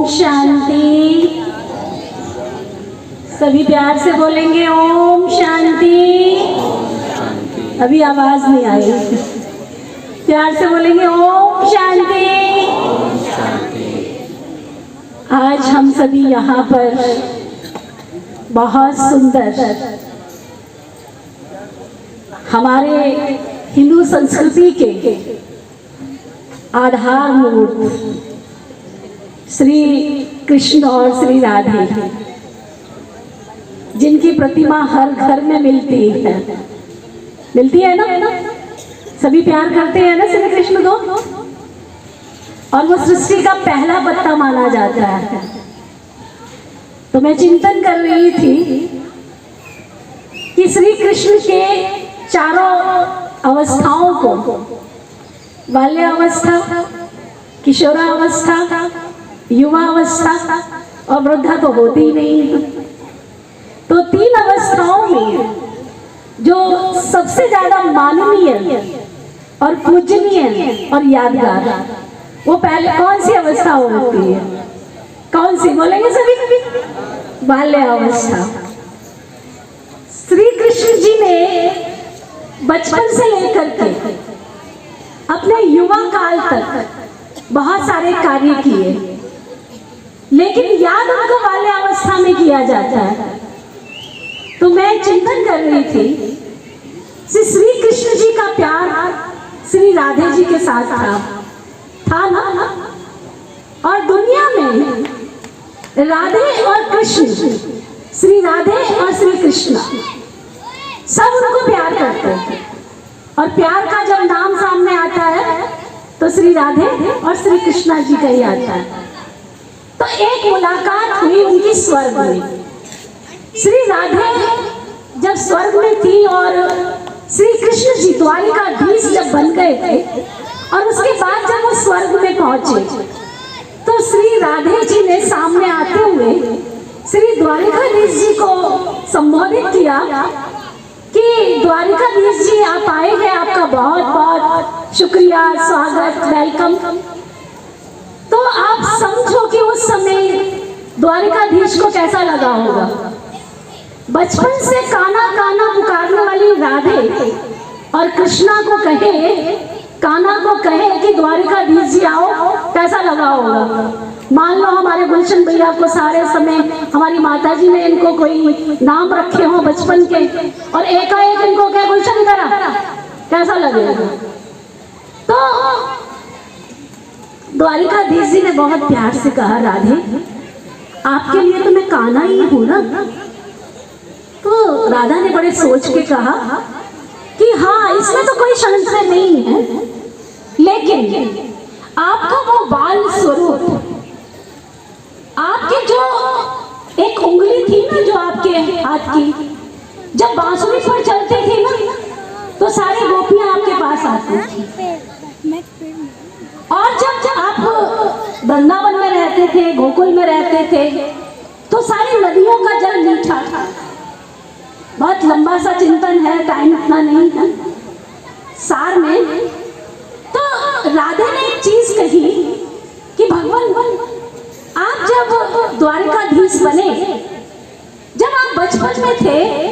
शांति। सभी प्यार से बोलेंगे ओम शांति। अभी आवाज नहीं आई, प्यार से बोलेंगे ओम शांति। आज हम सभी यहाँ पर बहुत सुंदर हमारे हिंदू संस्कृति के आधार मूर्त श्री कृष्ण और श्री राधे, जिनकी प्रतिमा हर घर में मिलती है ना। सभी प्यार करते हैं ना श्री कृष्ण को, और वो सृष्टि का पहला पत्ता माना जाता है। तो मैं चिंतन कर रही थी कि श्री कृष्ण के चारों अवस्थाओं को, बाल्यावस्था, किशोरावस्था, युवा अवस्था और वृद्धा तो होती ही नहीं। तो तीन अवस्थाओं में जो सबसे ज्यादा माननीय और पूजनीय और यादगार, वो पहले कौन सी अवस्था होती है? कौन सी बोलेंगे सभी? बाल्यावस्था। श्री कृष्ण जी ने बचपन से लेकर के अपने युवा काल तक बहुत सारे कार्य किए, लेकिन याद उनको बाल्यावस्था में किया जाता है। तो मैं चिंतन कर रही थी, श्री कृष्ण जी का प्यार श्री राधे जी के साथ था ना। और दुनिया में राधे और कृष्ण, श्री राधे और श्री कृष्ण सब उनको प्यार करते हैं। और प्यार का जब नाम सामने आता है तो श्री राधे और श्री कृष्णा जी का ही आता है। तो एक मुलाकात हुई उनकी स्वर्ग में। श्री राधे जब स्वर्ग में थी और श्री कृष्ण जी द्वारिकाधीश जब बन गए थे, और उसके बाद जब वो स्वर्ग में पहुंचे तो श्री राधे जी ने सामने आते हुए श्री द्वारिकाधीश जी को संबोधित किया कि द्वारिकाधीश जी आप आए हैं, आपका बहुत बहुत शुक्रिया, स्वागत, वेलकम। तो आप समझो कि उस समय द्वारिकाधीश को कैसा लगा होगा। बचपन से काना काना पुकारने वाली राधे और कृष्णा को कहे, काना को कहे कि द्वारिकाधीश जी आओ, कैसा लगा होगा। मान लो हमारे गुलशन भैया को सारे समय हमारी माता जी ने इनको कोई नाम रखे हो बचपन के, और एकाएक इनको क्या गुलशन करा, कैसा लगेगा। तो द्वारिकाधीश जी ने बहुत प्यार से कहा, राधे आपके लिए तो मैं काना ही हूं ना। तो राधा ने बड़े सोच के कहा कि हाँ, इसमें तो कोई संशय नहीं है, लेकिन आपका वो बाल स्वरूप, आपकी जो एक उंगली थी ना जो आपके हाथ की, जब बांसुरी पर चलती थी ना तो सारी गोपियां आपके पास आती थी। और जब आप वृंदावन में रहते थे, गोकुल में रहते थे, तो सारी नदियों का जल मीठा था। बहुत लंबा सा चिंतन है, टाइम इतना नहीं है सार में। तो राधे ने एक चीज कही कि भगवान आप जब द्वारिकाधीश बने, जब आप बचपन में थे,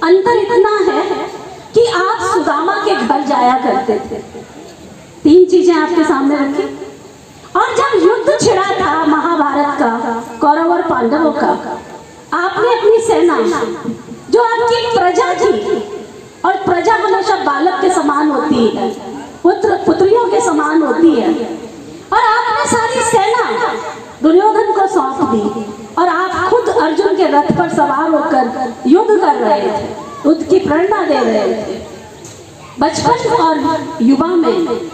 अंतर इतना है कि आप सुदामा के घर जाया करते थे। तीन चीजें आपके सामने रखी। और जब युद्ध छिड़ा था महाभारत का, कौरव और पांडवों का, आपने अपनी सेना, जो आपकी प्रजा थी, और प्रजा हमेशा बालक के समान होती है, पुत्र पुत्रियों के समान होती है, और आपने सारी सेना दुर्योधन को सौंप दी, और आप खुद अर्जुन के रथ पर सवार होकर युद्ध कर रहे थे, युद्ध की प्रेरणा दे रहे थे। बचपन और युवा में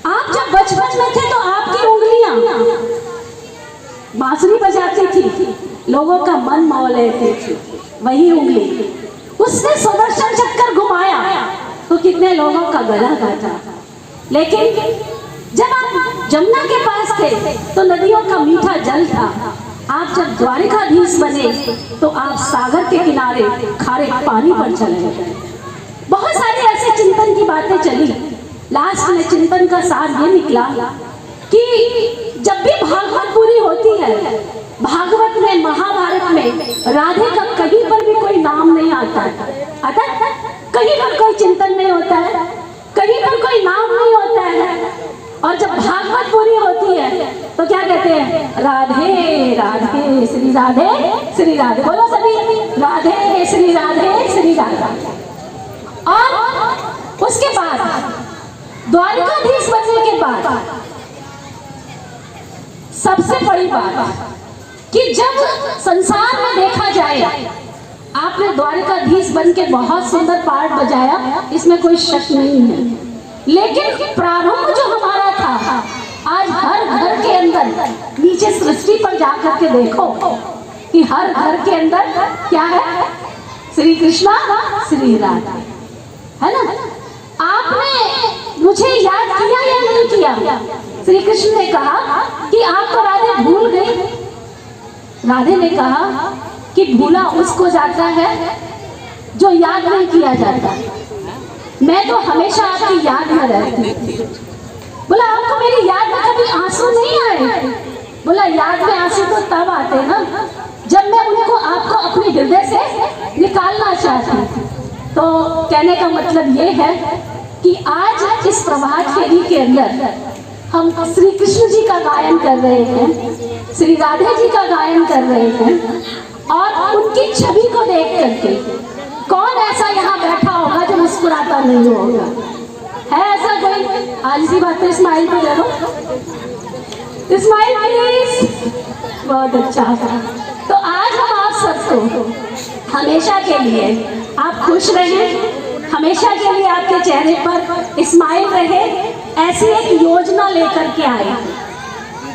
आप जब बचपन में थे तो आपकी उंगलियां बांसुरी बजाती थी, लोगों का मन मोह लेती थी, वही उंगली उसने सुदर्शन चक्कर घुमाया तो कितने लोगों का गला काटा। लेकिन जब आप जमुना के पास थे तो नदियों का मीठा जल था। आप जब द्वारिकाधीश बने तो आप सागर के किनारे खारे पानी पर चले गए। बहुत सारे ऐसे चिंतन की बातें चली। लास्ट में चिंतन का सार ये निकला कि जब भी भागवत पूरी होती है, भागवत में, महाभारत में राधे का कहीं पर भी कोई नाम नहीं आता है। आता है? कहीं पर कोई चिंतन नहीं होता है, कहीं पर कोई नाम नहीं होता है। और जब भागवत पूरी होती है तो क्या कहते हैं? राधे राधे श्री राधे श्री राधे। बोलो सभी, राधे श्री राधे श्री राधे। और उसके बाद द्वारकाधीश बनने के बाद सबसे बड़ी बात कि जब संसार में देखा जाए, आपने द्वारकाधीश बन के बहुत सुंदर पार्ट बजाया, इसमें कोई शक नहीं है। लेकिन प्रारंभ जो हमारा था, आज हर घर के अंदर, नीचे सृष्टि पर जाकर के देखो कि हर घर के अंदर क्या है? श्री कृष्णा श्री राधा, है ना? आपने मुझे याद किया या नहीं किया? श्री कृष्ण ने कहा कि आप तो राधे भूल गई। राधे ने कहा कि भूला उसको जाता है जो याद नहीं किया जाता। मैं तो हमेशा आपकी याद में रहती। बोला आपको मेरी याद में कभी आंसू नहीं आए? बोला याद में आंसू तो तब आते ना जब मैं उनको, आपको अपने हृदय से निकालना चाहती। तो कहने का मतलब ये है कि आज इस प्रभात फेरी के अंदर हम श्री कृष्ण जी का गायन कर रहे हैं, श्री राधे जी का गायन कर रहे हैं। और उनकी छवि को देख करके कौन ऐसा यहाँ बैठा होगा जो मुस्कुराता नहीं होगा? है ऐसा कोई? आज इसी बात पे स्माइल पे करो, स्माइल प्लीज। बहुत अच्छा। तो आज हम आप सबको हमेशा के लिए आप खुश रहें, हमेशा के लिए आपके चेहरे पर स्माइल रहे, ऐसी एक योजना लेकर के आए।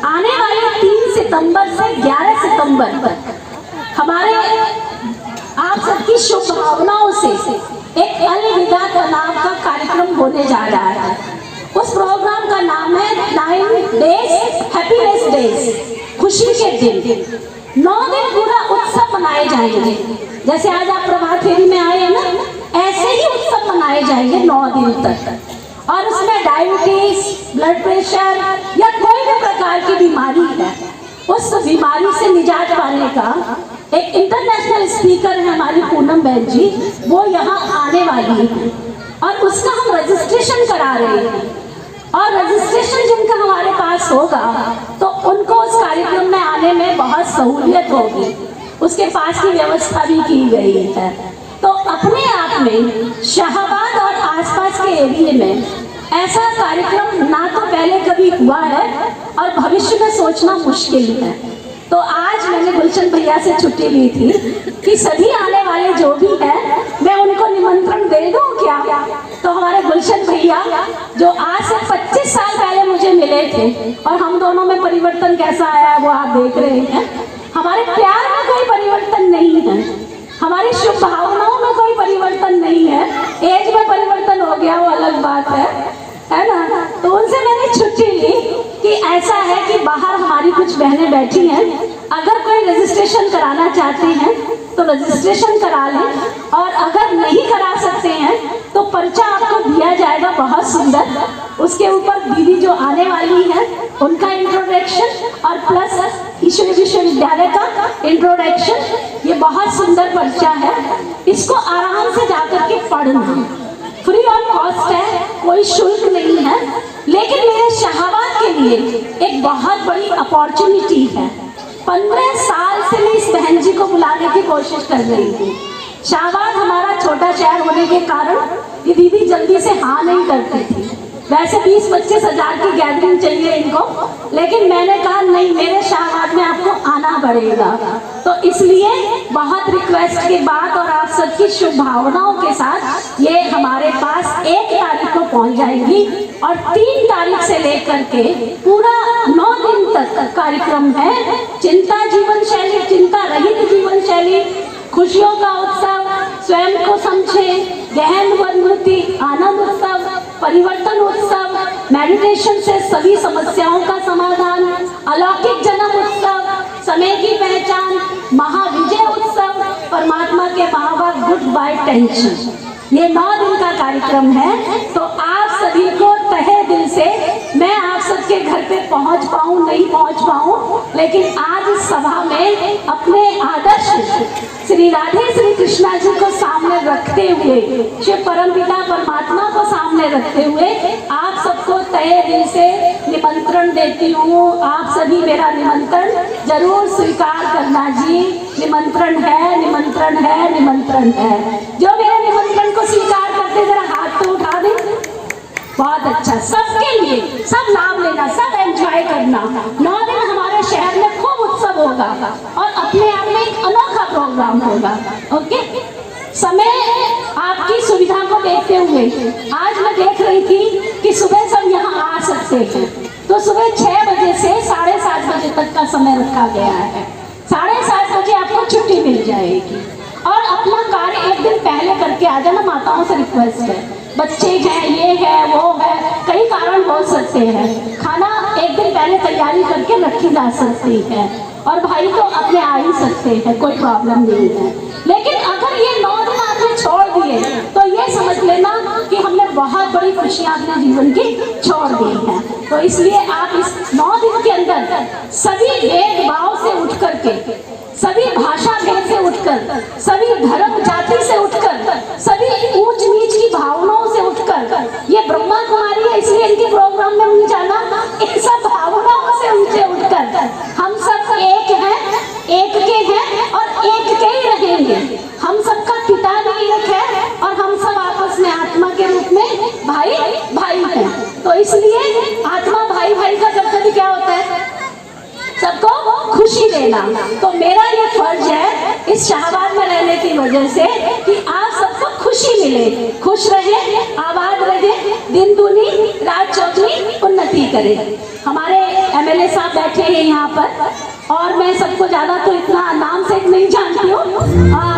आने वाले 3 सितंबर से 11 सितंबर तक हमारे आप सबकी शुभकामनाओं से एक अलविदा का नाम का कार्यक्रम होने जा रहा है। उस प्रोग्राम का नाम है 9 डेज हैप्पीनेस डेज, खुशी के दिन। 9 दिन पूरा उत्सव मनाए जाएंगे। जैसे आज आप प्रभात फेरी में आए हैं ना, ऐसे ही उत्सव मनाए जाएंगे 9 दिन तक। और उसमें डायबिटीज, ब्लड प्रेशर या कोई भी प्रकार की बीमारी है, उस बीमारी से निजात पाने का एक इंटरनेशनल स्पीकर है हमारी पूनम बहन जी, वो यहाँ आने वाली है और उसका हम रजिस्ट्रेशन करा रहे हैं। और रजिस्ट्रेशन जिनका हमारे पास होगा तो उनको उस कार्यक्रम में आने में बहुत सहूलियत होगी। उसके पास की व्यवस्था भी की गई है। तो अपने आप में शाहबाद और आसपास के एरिया में ऐसा कार्यक्रम ना तो पहले कभी हुआ है और भविष्य में सोचना मुश्किल है। तो आज मैंने गुलशन भैया से छुट्टी ली थी कि सभी आने वाले जो भी हैं मैं उनको निमंत्रण दे दूं क्या? तो हमारे गुलशन भैया जो आज से 25 साल पहले मुझे मिले थे और हम दोनों में परिवर्तन कैसा आया वो आप देख रहे हैं। हमारे प्यार में कोई परिवर्तन नहीं है, हमारी शुभ भावनाओं में कोई परिवर्तन नहीं है। एज में परिवर्तन हो गया वो अलग बात है ना? तो उनसे मैंने छुट्टी ली कि ऐसा है कि बाहर हमारी कुछ बहनें बैठी हैं, अगर कोई रजिस्ट्रेशन कराना चाहते हैं तो रजिस्ट्रेशन करा लें, और अगर नहीं करा सकते हैं तो पर्चा आपको दिया जाएगा बहुत सुंदर। उसके ऊपर दीदी जो आने वाली है उनका इंट्रोडक्शन और प्लस ईश्वरी विश्वविद्यालय का इंट्रोडक्शन, ये बहुत सुंदर पर्चा है। इसको आराम से जाकर के पढ़ना, फ्री ऑफ कॉस्ट है, कोई शुल्क नहीं है। लेकिन मेरे शाहबाद के लिए एक बहुत बड़ी अपॉर्चुनिटी है। 15 साल से मैं इस बहन जी को बुलाने की कोशिश कर रही थी। शाहबाद हमारा छोटा शहर होने के कारण ये दीदी जल्दी से हाँ नहीं करती थी। वैसे 20-25 हज़ार की गैदरिंग चाहिए इनको, लेकिन मैंने कहा नहीं, मेरे शाहबाद में आपको आना पड़ेगा। तो इसलिए बहुत रिक्वेस्ट के बाद और आप सबकी शुभ भावनाओं के साथ ये हमारे पास 1 तारीख को पहुंच जाएगी और 3 तारीख से लेकर के पूरा 9 दिन तक कार्यक्रम है। चिंता जीवन शैली, चिंता रहित जीवन शैली, खुशियों का उत्सव, स्वयं को समझे, गहन वनमृति, आनंद उत्सव, परिवर्तन उत्सव, मेडिटेशन से सभी समस्याओं का समाधान, अलौकिक जन्म उत्सव, समय की पहचान, महाविजय उत्सव, परमात्मा के महावाक्य गुड बाय टेंशन। ये 9 दिन का कार्यक्रम है। तो आप सभी को तहे दिल से मैं आप सबके घर पे पहुंच पहुंच पाऊं नहीं पहुंच पाऊं, लेकिन आज इस सभा में अपने आदर्श श्री राधे श्री कृष्णा जी को सामने रखते हुए, शिव परमपिता परमात्मा को सामने रखते हुए आप सबको तहे दिल से निमंत्रण देती हूँ। आप सभी मेरा निमंत्रण जरूर स्वीकार करना जी। निमंत्रण है, निमंत्रण है, निमंत्रण है। जो मेरे निमंत्रण को स्वीकार करते जरा हाथ तो उठा दें। बहुत अच्छा, सबके लिए, सब लाभ लेना, सब एंजॉय करना। 9 दिन हमारे शहर में खूब उत्सव होगा और अपने आप में एक अनोखा प्रोग्राम होगा। ओके, समय आपकी सुविधा को देखते हुए आज मैं देख रही थी कि सुबह सब यहाँ आ सकते हैं, तो सुबह 6 बजे से 7:30 बजे तक का समय रखा गया है। 7:30 बजे आपको छुट्टी मिल जाएगी और अपना कार्य एक दिन पहले करके आ जाना। माताओं से रिक्वेस्ट है, बच्चे हैं, ये है, वो है, कई कारण हो सकते हैं, खाना एक दिन पहले तैयारी करके रखी जा सकती है और भाई तो अपने आ ही सकते हैं, कोई प्रॉब्लम नहीं है। लेकिन अगर ये 9 दिन आपने छोड़ दिए तो ये समझ लेना कि हमने बहुत बड़ी खुशियां अपने जीवन की छोड़ दी हैं। तो इसलिए आप इस 9 दिन के अंदर सभी भेदभाव से उठ करके, सभी भाषा भेद से उठकर, सभी धर्म जाति से उठकर, सभी ऊंच नीच की भावनाओं से उठकर, ये ब्रह्मा कुमारी है इसलिए इनके प्रोग्राम में नहीं जाना, इन सब भावनाओं से ऊंचे उठकर हम सब एक हैं, एक के हैं और एक के ही रहेंगे। हम सबका पिता भी एक है और हम सब आपस में आत्मा के रूप में भाई भाई हैं। तो इसलिए आत्मा भाई भाई का कभी क्या होता है, सबको खुशी देना। तो मेरा ये फर्ज है इस शाहबाद में रहने की वजह से कि आप सबको खुशी मिले, खुश रहे, आबाद रहे, दिन दूनी रात चौगुनी उन्नति करे। हमारे एमएलए साहब बैठे हैं यहाँ पर और मैं सबको ज्यादा तो इतना नाम से नहीं जानती हूँ,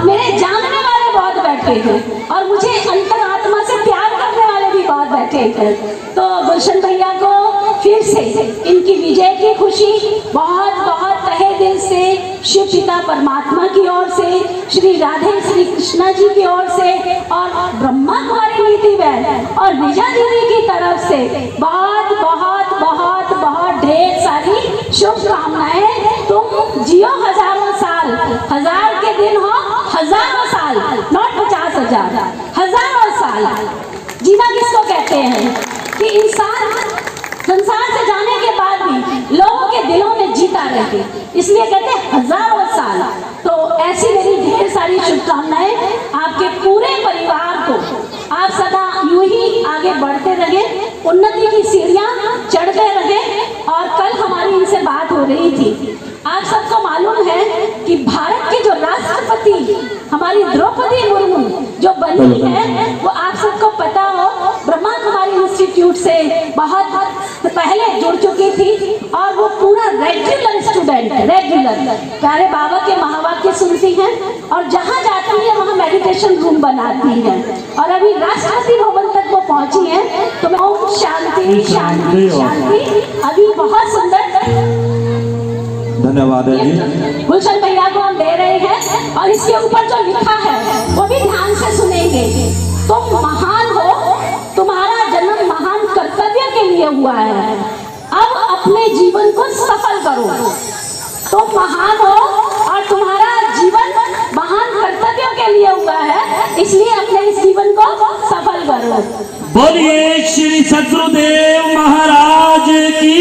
मेरे जानने वाले बहुत बैठे हैं और मुझे अंतरात्मा से प्यार करने वाले भी बहुत बैठे हैं। तो गुलशन भैया को फिर से इनकी विजय की खुशी बहुत बहुत तहे दिल से शिव पिता परमात्मा की ओर से, श्री राधे श्री कृष्णा जी की ओर से और ब्रह्मा कुमारी नीति बहन और विजय दीदी की तरफ से बहुत बहुत बहुत बहुत ढेर सारी शुभकामनाएं। तुम जियो हजारों साल, 1000 के दिन हो हजारों साल, नॉट 50,000, हजारों साल। जीना किसको कहते हैं कि इंसान संसार से जाने के बाद भी लोगों के दिलों में जीता रहे, इसलिए कहते हैं हजारों साल। तो ऐसी मेरी ढेर सारी शुभकामनाएं आपके पूरे परिवार को। आप सदा यूं ही आगे बढ़ते रहे, उन्नति की सीढ़ियां चढ़ते रहे। और कल हमारी इनसे बात हो रही थी, आप सबको मालूम है कि भारत की जो राष्ट्रपति हमारी द्रौपदी मुर्मू जो बनी है, वो आप सबको पता हो ब्रह्मा कुमारी इंस्टीट्यूट से बहुत पहले जुड़ चुकी थी और वो पूरा रेगुलर स्टूडेंट है, रेगुलर। प्यारे बाबा के महावाक्य सुनती हैं और जहाँ जाती है वहाँ मेडिटेशन रूम बनाती है और अभी राष्ट्रपति भवन तक वो पहुँची है। तो मैं ओम शांति शांति शांति। अभी बहुत सुंदर धन्यवाद है गुलशन भैया को हम दे रहे हैं और इसके ऊपर जो लिखा है वो भी ध्यान से सुनेंगे। तुम महान हो, तुम्हारा जन्म महान कर्तव्य के लिए हुआ है, अब अपने जीवन को सफल करो। तुम महान हो और तुम्हारा जीवन महान कर्तव्यों के लिए हुआ है, इसलिए अपने इस जीवन को सफल करो। बोलिए श्री सद्गुरुदेव महाराज की।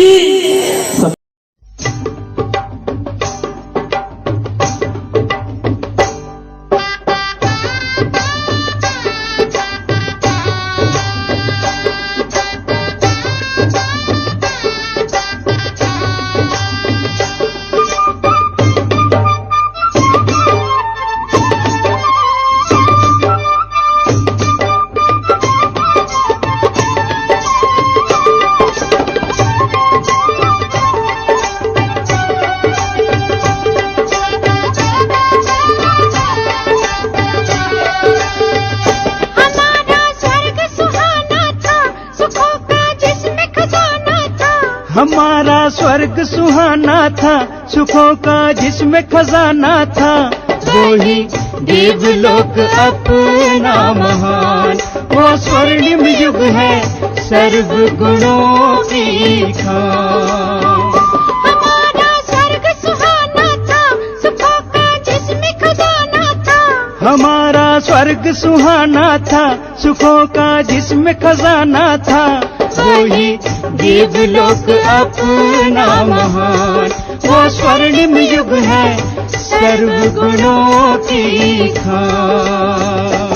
हमारा स्वर्ग सुहाना था, सुखों का जिसमें खजाना था, वो ही देवलोक अपना महान। वो स्वर्णिम युग है सर्व गुणों की खान। हमारा स्वर्ग सुहाना था, सुखों का जिसमें खजाना था, वही देवलोक अपना महान। वो स्वर्णिम युग है सर्व गुणों की खान।